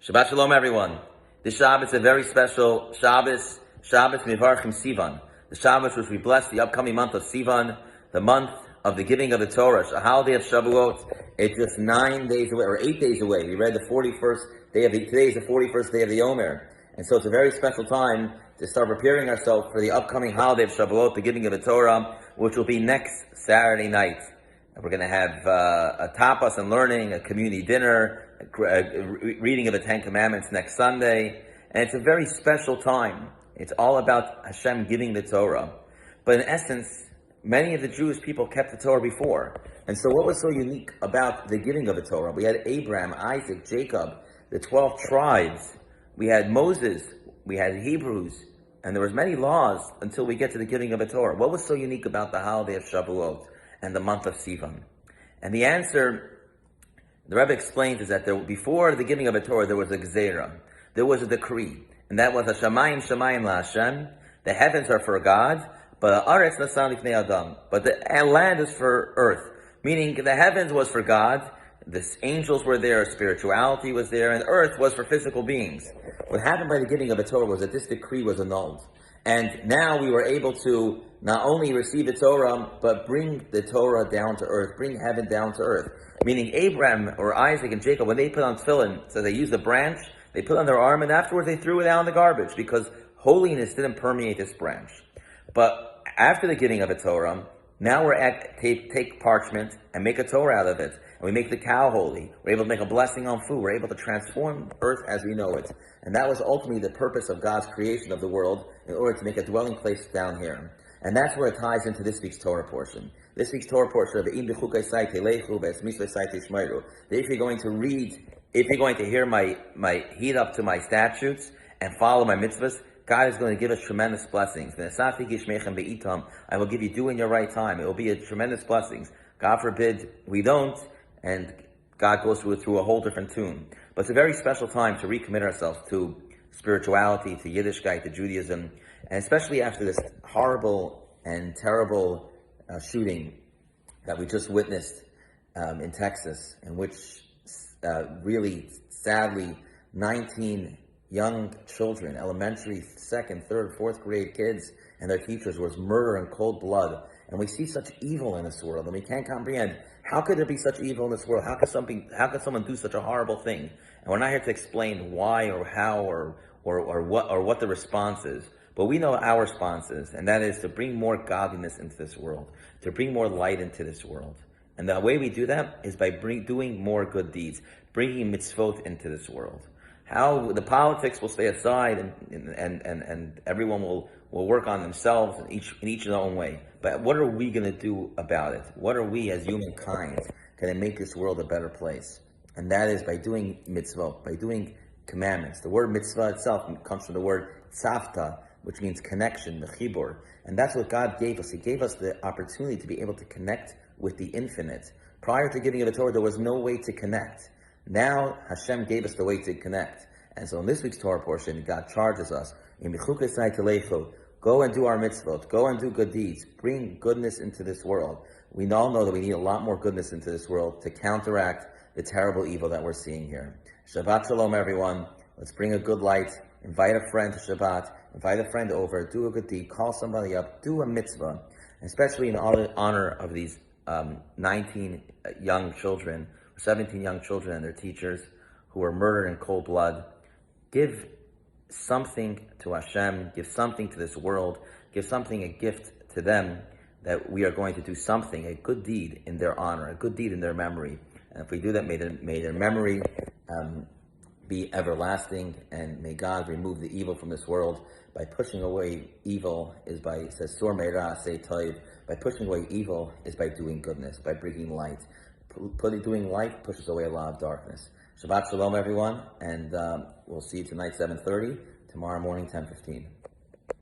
Shabbat Shalom, everyone. This Shabbos is a very special Shabbos, Shabbos Mivarchim Sivan. The Shabbos which we bless the upcoming month of Sivan, the month of the giving of the Torah, a holiday of Shavuot. It's just 9 days away, or 8 days away. We read the 41st day of today is the 41st day of the Omer. And so it's a very special time to start preparing ourselves for the upcoming holiday of Shavuot, the giving of the Torah, which will be next Saturday night. We're going to have a tapas and learning, a community dinner, reading of the Ten Commandments next Sunday. And it's a very special time. It's all about Hashem giving the Torah. But in essence, many of the Jewish people kept the Torah before. And so what was so unique about the giving of the Torah? We had Abraham, Isaac, Jacob, the 12 tribes. We had Moses, we had Hebrews, and there was many laws until we get to the giving of the Torah. What was so unique about the holiday of Shavuot and the month of Sivan? And the answer, the Rebbe explains, is that before the giving of the Torah, there was a gzeira. There was a decree. And that was, Hashemayim Shemayim La Hashem. The heavens are for God, but Haaretz Nasan Lifnei Adam. But the land is for earth. Meaning, the heavens was for God, the angels were there, spirituality was there, and earth was for physical beings. What happened by the giving of the Torah was that this decree was annulled. And now we were able to not only receive the Torah, but bring the Torah down to earth, bring heaven down to earth. Meaning Abraham or Isaac and Jacob, when they put on tefillin, so they used a branch, they put on their arm, and afterwards they threw it out in the garbage because holiness didn't permeate this branch. But after the giving of the Torah, now we're take parchment and make a Torah out of it. And we make the cow holy. We're able to make a blessing on food. We're able to transform earth as we know it. And that was ultimately the purpose of God's creation of the world in order to make a dwelling place down here. And that's where it ties into this week's Torah portion. This week's Torah portion of Im Bechukotai telechu v'esmitzvosai tishmeru. If you're going to read, if you're going to hear my heed up to my statutes and follow my mitzvahs, God is going to give us tremendous blessings. I will give you due in your right time. It will be a tremendous blessings. God forbid we don't, and God goes through a whole different tune. But it's a very special time to recommit ourselves to spirituality, to Yiddishkeit, to Judaism, and especially after this horrible and terrible shooting that we just witnessed in Texas, in which really, sadly, 19 young children, elementary, 2nd, 3rd, 4th grade kids, and their teachers was murder in cold blood. And we see such evil in this world, and we can't comprehend, how could there be such evil in this world? How could someone do such a horrible thing? And we're not here to explain why or how or what the response is. But we know our response is, and that is to bring more godliness into this world, to bring more light into this world. And the way we do that is by doing more good deeds, bringing mitzvot into this world. How the politics will stay aside, and everyone will work on themselves in each their own way. But what are we going to do about it? What are we as humankind going to make this world a better place? And that is by doing mitzvot, by doing commandments. The word mitzvah itself comes from the word tzavta, which means connection, mechibor. And that's what God gave us. He gave us the opportunity to be able to connect with the infinite. Prior to giving of the Torah, there was no way to connect. Now Hashem gave us the way to connect. And so in this week's Torah portion, God charges us, go and do our mitzvot, go and do good deeds, bring goodness into this world. We all know that we need a lot more goodness into this world to counteract the terrible evil that we're seeing here. Shabbat Shalom, everyone. Let's bring a good light. Invite a friend to Shabbat. Invite a friend over. Do a good deed. Call somebody up. Do a mitzvah. Especially in honor of these 19 young children, 17 young children and their teachers who were murdered in cold blood. Give something to Hashem. Give something to this world. Give something, a gift to them, that we are going to do something, a good deed in their honor, a good deed in their memory. And if we do that, may their memory be everlasting, and may God remove the evil from this world. By pushing away evil says Sur Meira Say Toiv. By pushing away evil is by doing goodness, by bringing light. Doing light pushes away a lot of darkness. Shabbat Shalom, everyone, and we'll see you tonight 7:30. Tomorrow morning 10:15.